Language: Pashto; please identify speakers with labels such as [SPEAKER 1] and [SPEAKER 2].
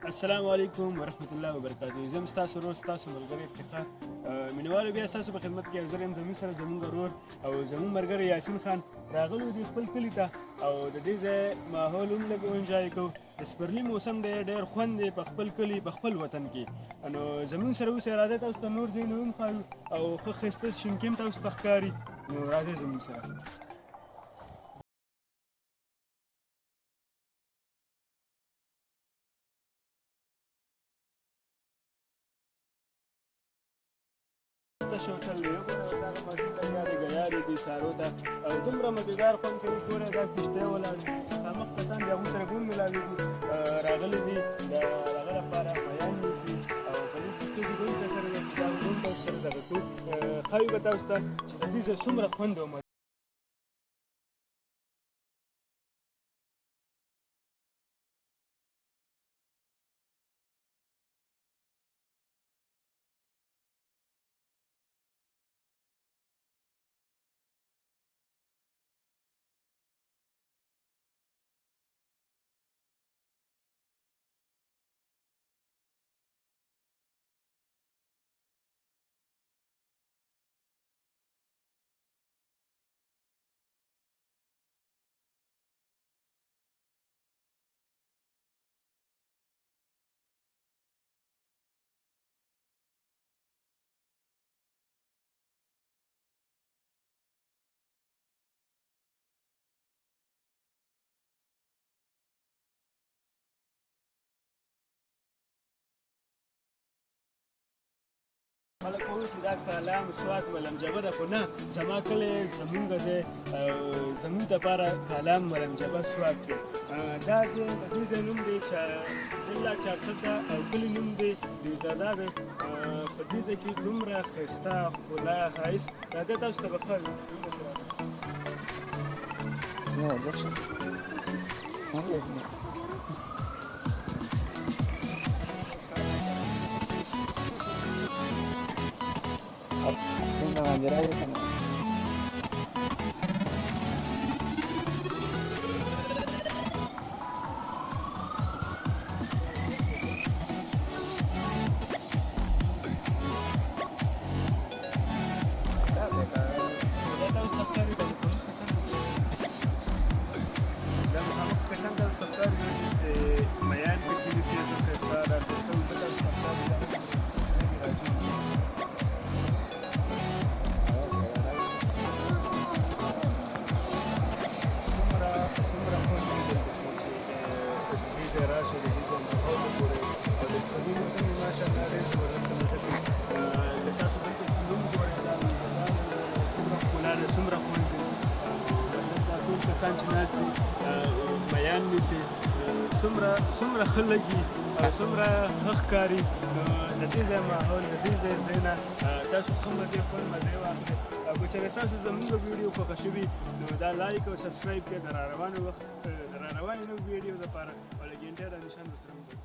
[SPEAKER 1] السلام علیکم ورحمت الله وبرکاتو. زه یم ستاسو ورور ستاسو ملګری افتخار. مینوالو بیا ستاسو په خدمت کې حاضر یم. زموږ سره زموږ ورور او زموږ ملګری یاسین خان راغلو دي خپل کلي ته او د دې ځای ماحول هم لږ انجوای کوو. د سپرلي موسم دی، ډېر خوند دی په خپل کلي په خپل وطن کې. نو زموږ سره اوس راځئ تاسو ته نور ځایونه هم ښایو او ښه ښایسته شینکۍ هم تاسو ته ښکاري. نو راځئ زموږ سره. شوتل دی دغه ماشین لګیا دی ګیارې دي سارو ته او دومره مزېدار خوند کوي. ګوره دا کښتۍ ولاړ دي، خامخ کسان د هغوی سره هم ملاوېږي راغلي دي د هغه لپاره میان نیسي او په دې کښتۍ کې دوی ته سره د دا هم تاسو سره دغه کوو. ښایي به تاسو ته چې د دې ځای څومره خوند او خلک وایي چې دا کالام سوات ملمجبه ده، خو نه، زما کلی زمونږ دی، زمونږ دپاره کالام ملمجبه سوات دی. دا ځای د دې ځای نوم دی ضلع چارسده او کلي نوم دی دیوزاده دی. په دې ځای کې دومره ښایسته ښکلا ښایست راځئ تاسو ته به ښایو.
[SPEAKER 2] Una bandera de San کسان چې ناست دي میان نیسي، څومره ښه لګي او څومره ښه ښکاري. د دې ځای ماحول د دې ځای ځایونه تاسو ښه مزې خپل مزې واخلئ. او که چېرې تاسو زموږ ویډیو خوښه شوي نو دا لایک او سبسکرایب کړئ د راروانې نوې ویډیو دپاره او له ګینټۍ را نشان ورسره وګورئ.